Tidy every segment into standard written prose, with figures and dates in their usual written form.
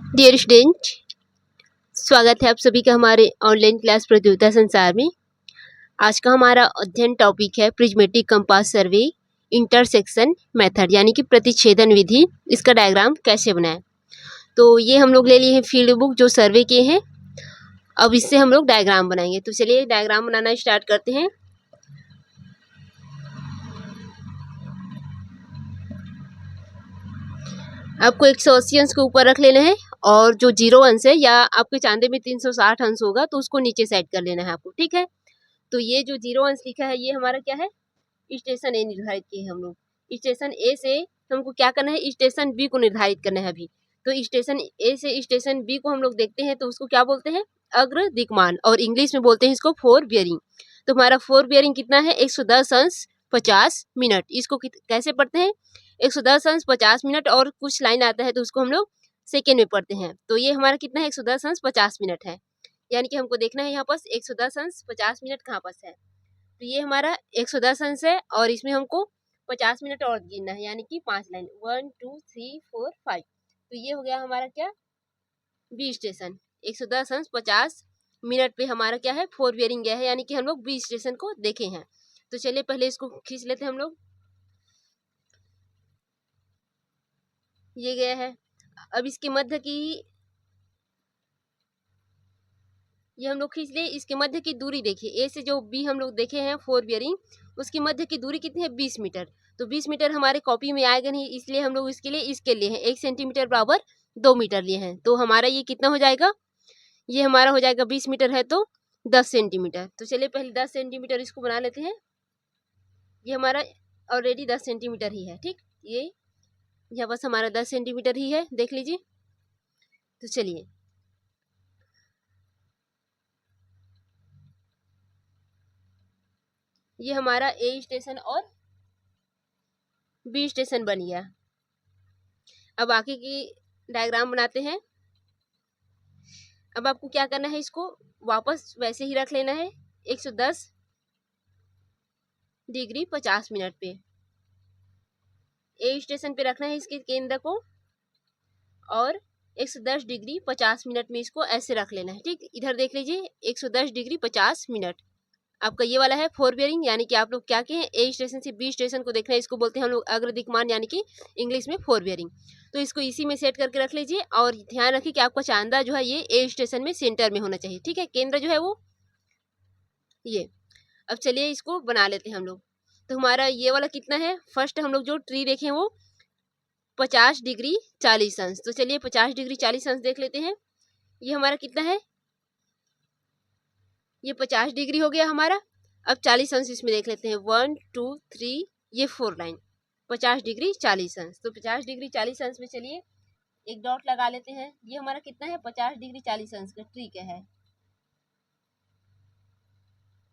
Dear student, स्वागत है आप सभी का हमारे ऑनलाइन क्लास प्रतियोगिता संसार में। आज का हमारा अध्ययन टॉपिक है प्रिज्मेटिक कंपास सर्वे इंटरसेक्शन मेथड, यानी कि प्रतिच्छेदन विधि। इसका डायग्राम कैसे बनाएं। तो ये हम लोग ले लिए हैं फील्ड बुक जो सर्वे किए हैं। अब इससे हम लोग डायग्राम बनाएंगे। तो चलिए डायग्राम बनाना स्टार्ट करते हैं। आपको 180 अंश को ऊपर रख लेना है और जो 0 अंश है या आपके चांदे में 360 अंश होगा तो उसको नीचे सेट कर लेना है आपको, ठीक है। तो ये जो 0 अंश लिखा है ये हमारा क्या है, स्टेशन ए निर्धारित किए हैं हम लोग। स्टेशन ए से हमको क्या करना है, स्टेशन बी को निर्धारित करना है अभी। तो स्टेशन ए से स्टेशन बी को हम लोग देखते हैं तो उसको क्या बोलते हैं, अग्र दिक्मान, और इंग्लिश में बोलते हैं इसको फोर बियरिंग। तो हमारा फोर बियरिंग कितना है, 110 अंश 50 मिनट। इसको कैसे पढ़ते हैं, 110 अंश 50 मिनट, और कुछ लाइन आता है तो उसको हम लोग सेकेंड में पढ़ते हैं। तो ये हमारा कितना है, 110 अंश 50 मिनट है। यानी कि हमको देखना है यहाँ पर 110 अंश 50 मिनट कहाँ पर है। तो ये हमारा 110 अंश है और इसमें हमको 50 मिनट और गिनना है, यानी कि 5 लाइन 1 2 3 4 5। तो ये हो गया हमारा क्या, बी स्टेशन। 110 अंश 50 मिनट पे हमारा क्या है, फोर बियरिंग गया है, यानी कि हम लोग बी स्टेशन को देखे हैं। तो चलिए पहले इसको खींच लेते हैं हम लोग। ये गया है। अब इसके मध्य की, ये हम लोग खींच लिए। इसके मध्य की दूरी देखिए, ए से जो बी हम लोग देखे हैं फोर बियरिंग, उसकी मध्य की दूरी कितनी है, 20 मीटर। तो 20 मीटर हमारे कॉपी में आएगा नहीं, इसलिए हम लोग इसके लिए हैं 1 सेंटीमीटर बराबर 2 मीटर लिए हैं। तो हमारा ये कितना हो जाएगा, ये हमारा हो जाएगा 20 मीटर है तो 10 सेंटीमीटर। तो चलिए पहले 10 सेंटीमीटर इसको बना लेते हैं। ये हमारा ऑलरेडी 10 सेंटीमीटर ही है, ठीक। ये यहाँ बस हमारा 10 सेंटीमीटर ही है, देख लीजिए। तो चलिए ये हमारा ए स्टेशन और बी स्टेशन बन गया। अब आगे की डायग्राम बनाते हैं। अब आपको क्या करना है, इसको वापस वैसे ही रख लेना है 110 डिग्री 50 मिनट पे। ए स्टेशन पे रखना है इसके केंद्र को और 110 डिग्री 50 मिनट में इसको ऐसे रख लेना है, ठीक। इधर देख लीजिए 110 डिग्री 50 मिनट आपका ये वाला है फोर बियरिंग, यानी कि आप लोग क्या कहें, ए स्टेशन से बी स्टेशन को देखना है, इसको बोलते हैं हम लोग अग्र दिक्मान, यानी कि इंग्लिश में फोर बियरिंग। तो इसको इसी में सेट करके रख लीजिए और ध्यान रखिए कि आपका चांदा जो है ये ए स्टेशन में सेंटर में होना चाहिए, ठीक है। केंद्र जो है वो ये। अब चलिए इसको बना लेते हैं हम लोग। तो हमारा ये वाला कितना है, फर्स्ट हम लोग जो ट्री देखें वो 50 डिग्री 40 अंश। तो चलिए 50 डिग्री 40 अंश देख लेते हैं। ये हमारा कितना है, ये 50 डिग्री हो गया हमारा। अब 40 अंश इसमें देख लेते हैं, 1 2 3, ये 4 लाइन 50 डिग्री 40 अंश। तो 50 डिग्री 40 अंश में चलिए एक डॉट लगा लेते हैं। ये हमारा कितना है, 50 डिग्री 40 अंश का ट्री क्या है,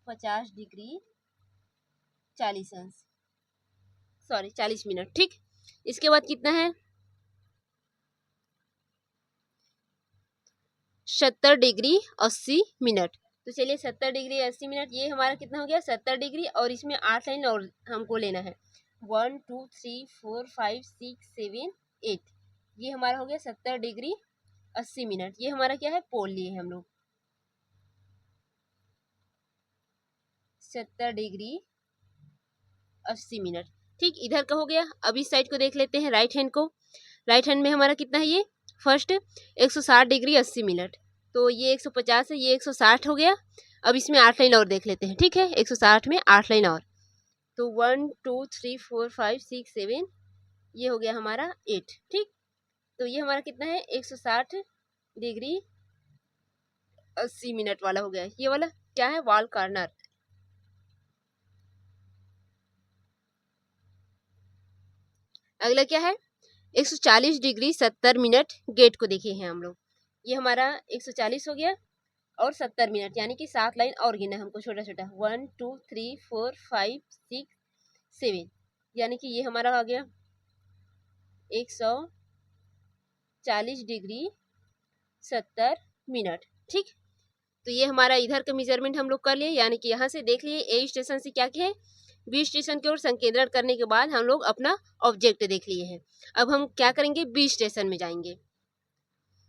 50 डिग्री 40 अंश, सॉरी 40 मिनट, ठीक। इसके बाद कितना है, 70 डिग्री 80 मिनट। तो चलिए 70 डिग्री 80 मिनट, ये हमारा कितना हो गया, 70 डिग्री, और इसमें 8 लाइन और हमको लेना है, 1 2 3 4 5 6 7 8। ये हमारा हो गया 70 डिग्री 80 मिनट। ये हमारा क्या है, पोल लिए हम लोग 70 डिग्री 80 मिनट, ठीक। इधर का हो गया। अब इस साइड को देख लेते हैं, राइट हैंड को। राइट हैंड में हमारा कितना है, ये फर्स्ट 160 डिग्री 80 मिनट। तो ये 150 है, ये 160 हो गया। अब इसमें 8 लाइन और देख लेते हैं, ठीक है। 160 में 8 लाइन और, तो 1 2 3 4 5 6 7, ये हो गया हमारा 8, ठीक। तो ये हमारा कितना है, 160 डिग्री 80 मिनट वाला हो गया। ये वाला क्या है, वॉल कॉर्नर। अगला क्या है, 140 डिग्री 70 मिनट गेट को देखे हैं हम लोग। ये हमारा 140 हो गया और 70 मिनट, यानी कि 7 लाइन और गिना हमको छोटा छोटा, 1 2 3 4 5 6 7, यानी कि ये हमारा आ गया 140 डिग्री 70 मिनट, ठीक। तो ये हमारा इधर का मेजरमेंट हम लोग कर लिए, यानी कि यहाँ से देख लिए ए स्टेशन से क्या किया है, बी स्टेशन की ओर संकेंद्रण करने के बाद हम लोग अपना ऑब्जेक्ट देख लिए हैं। अब हम क्या करेंगे, बी स्टेशन में जाएंगे।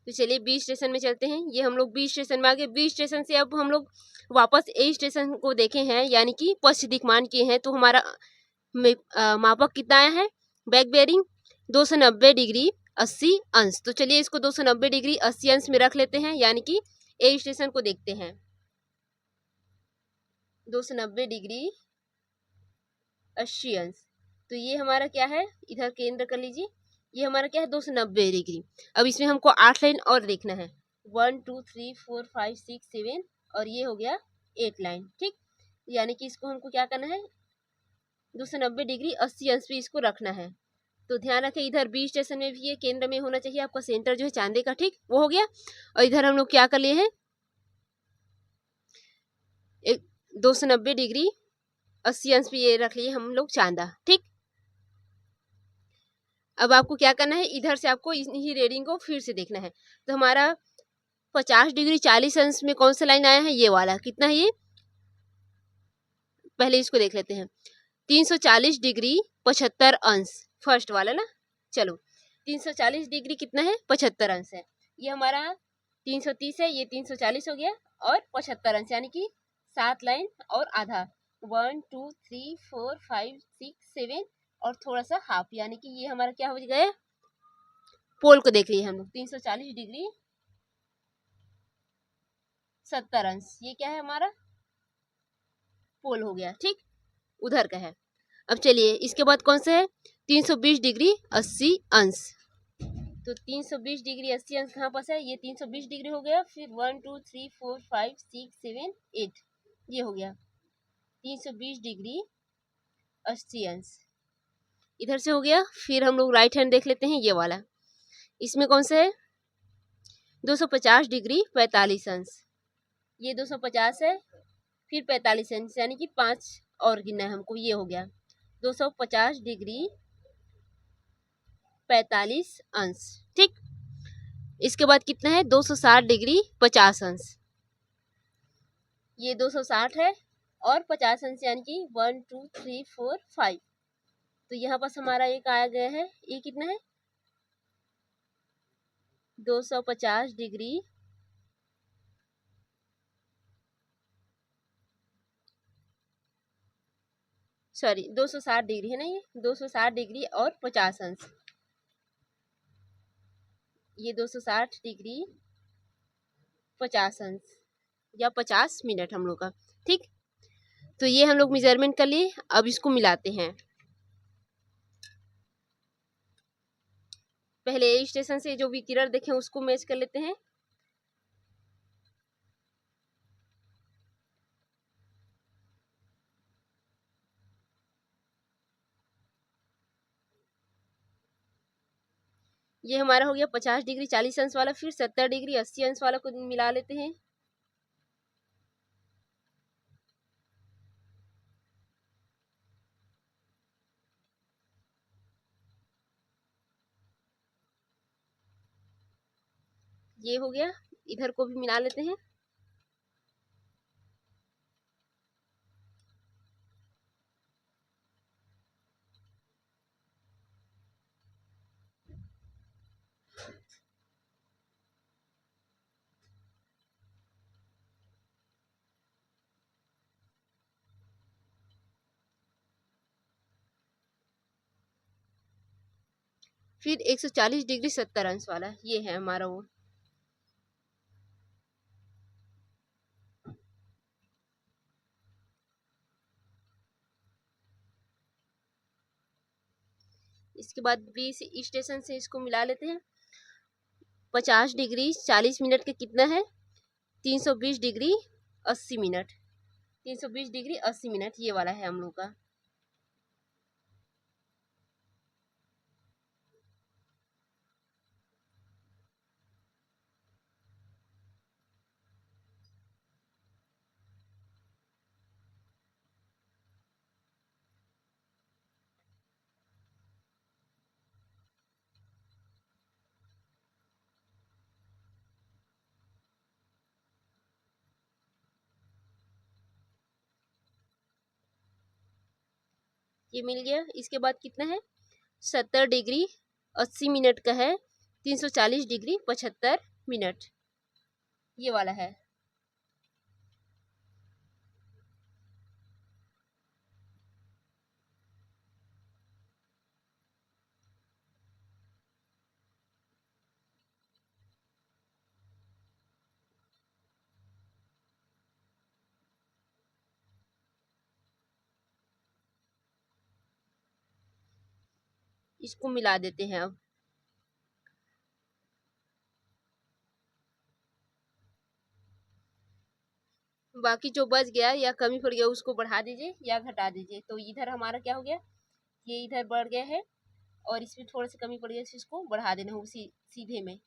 तो चलिए बी स्टेशन में चलते हैं। ये हम लोग बी स्टेशन में आ गए। बी स्टेशन से अब हम लोग वापस ए स्टेशन को देखे हैं, यानी कि पश्च दिक्मान किए हैं। तो हमारा मापक कितना आया है? बैक बेयरिंग 290 डिग्री 80 अंश। तो चलिए इसको 290 डिग्री 80 अंश में रख लेते हैं, यानी कि ए स्टेशन को देखते हैं। 290 डिग्री 80 अंश। तो ये हमारा क्या है, इधर केंद्र कर लीजिए। ये हमारा क्या है, 290 डिग्री। अब इसमें हमको 8 लाइन और देखना है, 1 2 3 4 5 6 7 और ये हो गया 8 लाइन। ठीक, यानी कि इसको हमको क्या करना है, 290 डिग्री 80 अंश पे इसको रखना है। तो ध्यान रखें, इधर बी स्टेशन में भी ये केंद्र में होना चाहिए आपका सेंटर जो है चांदे का। ठीक, वो हो गया। और इधर हम लोग क्या कर लिए हैं, 290 डिग्री 80 अंश पे ये रख लिए हम लोग चांदा। ठीक, अब आपको क्या करना है, इधर से आपको इन्हीं रीडिंग को फिर से देखना है। तो हमारा 50 डिग्री 40 अंश में कौन सा लाइन आया है, ये वाला। कितना है ये, पहले इसको देख लेते हैं। 340 डिग्री 75 अंश, फर्स्ट वाला ना। चलो 340 डिग्री कितना है, 75 अंश है। ये हमारा 330 है, ये 340 हो गया और 75 अंश, यानी कि 7 लाइन और आधा। 1 2 3 4 5 6 7 और थोड़ा सा हाफ, यानी कि ये हमारा क्या हो गया, पोल को देख लिए हम लोग। 340 डिग्री 70 अंश, ये क्या है हमारा, पोल हो गया। ठीक, उधर का है। अब चलिए इसके बाद कौन सा है, 320 डिग्री 80 अंश। तो 320 डिग्री 80 अंश कहाँ पास है, ये 320 डिग्री हो गया। फिर 1 2 3 4 5 6 7 8, ये हो गया 320 डिग्री 80 अंश, इधर से हो गया। फिर हम लोग राइट हैंड देख लेते हैं, ये वाला। इसमें कौन सा है, 250 डिग्री 45 अंश। ये 250 है, फिर 45 अंश, यानी कि 5 और गिनना है हमको। ये हो गया 250 डिग्री 45 अंश। ठीक, इसके बाद कितना है, 260 डिग्री 50 अंश। ये 260 है और 50 अंश, यानी कि 1 2 3 4 5। तो यहाँ पास हमारा एक आया गया है, ये कितना है, 250 डिग्री 260 डिग्री है ना, ये 260 डिग्री और 50 अंश। ये 260 डिग्री 50 अंश या 50 मिनट हम लोग का। ठीक, तो ये हम लोग मेजरमेंट कर लिए। अब इसको मिलाते हैं। पहले ए स्टेशन से जो विकिरण देखें उसको मैच कर लेते हैं। ये हमारा हो गया 50 डिग्री 40 अंश वाला। फिर 70 डिग्री 80 अंश वाला को मिला लेते हैं। ये हो गया, इधर को भी मिला लेते हैं। फिर 140 डिग्री 70 अंश वाला, ये है हमारा वो। इसके बाद बी स्टेशन से इसको मिला लेते हैं। 50 डिग्री 40 मिनट के कितना है, 320 डिग्री 80 मिनट। 320 डिग्री 80 मिनट, ये वाला है हम लोग का। ये मिल गया। इसके बाद कितना है, 70 डिग्री 80 मिनट का है, 340 डिग्री 75 मिनट, ये वाला है। इसको मिला देते हैं अब। बाकी जो बच गया या कमी पड़ गया उसको बढ़ा दीजिए या घटा दीजिए। तो इधर हमारा क्या हो गया, ये इधर बढ़ गया है और इसमें थोड़ा सा कमी पड़ गया, इसको बढ़ा देना है उसी सीधे में।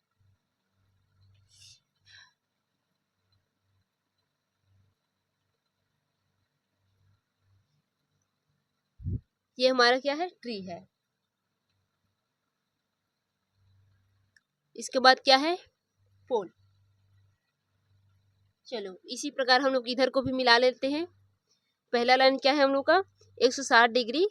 ये हमारा क्या है, ट्री है। इसके बाद क्या है, पोल। चलो इसी प्रकार हम लोग इधर को भी मिला लेते हैं। पहला लाइन क्या है हम लोग का, 160 डिग्री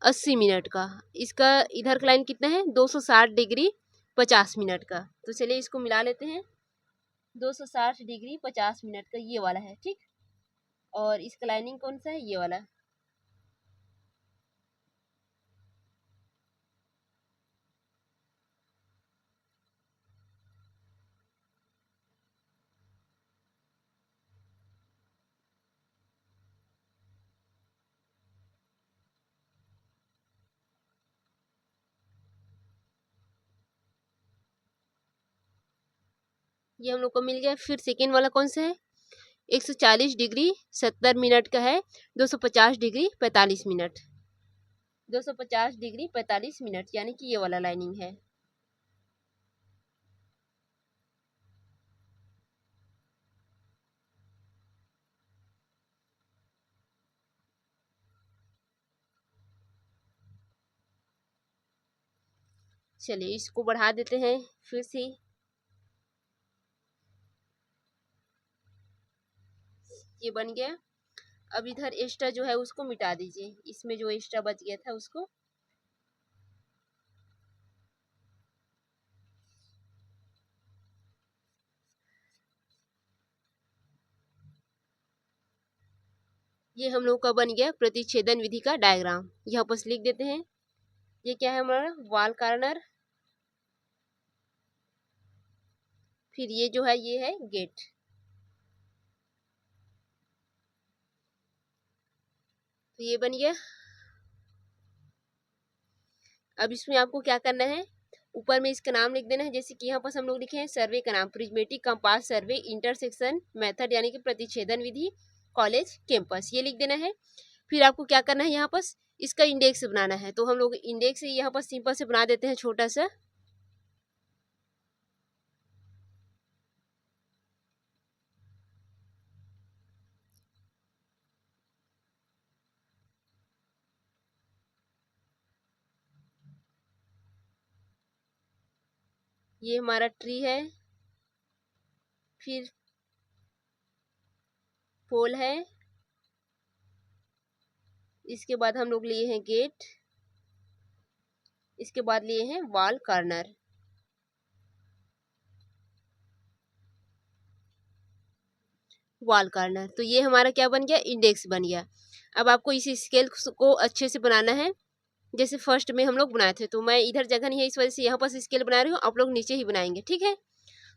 80 मिनट का। इसका इधर का लाइन कितना है, 260 डिग्री 50 मिनट का। तो चलिए इसको मिला लेते हैं। 260 डिग्री 50 मिनट का ये वाला है, ठीक। और इसका लाइनिंग कौन सा है, ये वाला। ये हम लोग को मिल गया। फिर सेकेंड वाला कौन सा है, 140 डिग्री 70 मिनट का है। 250 डिग्री 45 मिनट, 250 डिग्री 45 मिनट, यानी कि ये वाला लाइनिंग है। चलिए इसको बढ़ा देते हैं फिर से। ये बन गया। अब इधर एक्स्ट्रा जो है उसको मिटा दीजिए, इसमें जो एक्स्ट्रा बच गया था उसको। ये हम लोग का बन गया प्रतिच्छेदन विधि का डायग्राम। यहाँ पर लिख देते हैं। ये क्या है हमारा, वॉल कॉर्नर। फिर ये जो है ये है गेट। तो ये बन गया। अब इसमें आपको क्या करना है, ऊपर में इसका नाम लिख देना है। जैसे कि यहाँ पर हम लोग लिखे हैं सर्वे का नाम, प्रिज्मेटिक कंपास सर्वे इंटरसेक्शन मेथड, यानी कि प्रतिच्छेदन विधि कॉलेज कैंपस, ये लिख देना है। फिर आपको क्या करना है, यहाँ पर इसका इंडेक्स बनाना है। तो हम लोग इंडेक्स यहाँ पर सिंपल से बना देते हैं छोटा सा। ये हमारा ट्री है। फिर पोल है। इसके बाद हम लोग लिए हैं गेट। इसके बाद लिए हैं वॉल कॉर्नर। वॉल कॉर्नर, तो ये हमारा क्या बन गया, इंडेक्स बन गया। अब आपको इस स्केल को अच्छे से बनाना है, जैसे फर्स्ट में हम लोग बनाए थे। तो मैं इधर जगह नहीं है, इस वजह से यहाँ पर स्केल बना रही हूँ, आप लोग नीचे ही बनाएंगे, ठीक है।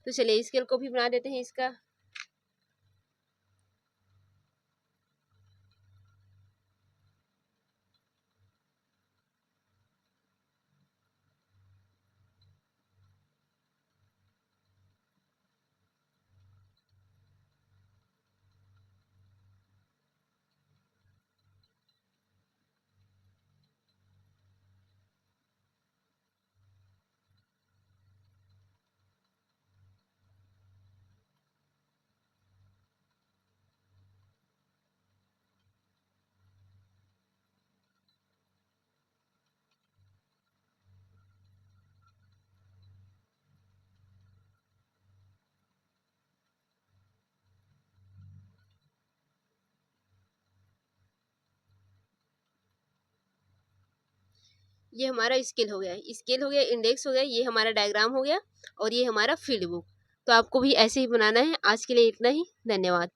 तो चलिए स्केल को भी बना देते हैं इसका। ये हमारा स्केल हो गया, स्केल हो गया, इंडेक्स हो गया, ये हमारा डायग्राम हो गया, और ये हमारा फील्ड बुक। तो आपको भी ऐसे ही बनाना है। आज के लिए इतना ही, धन्यवाद।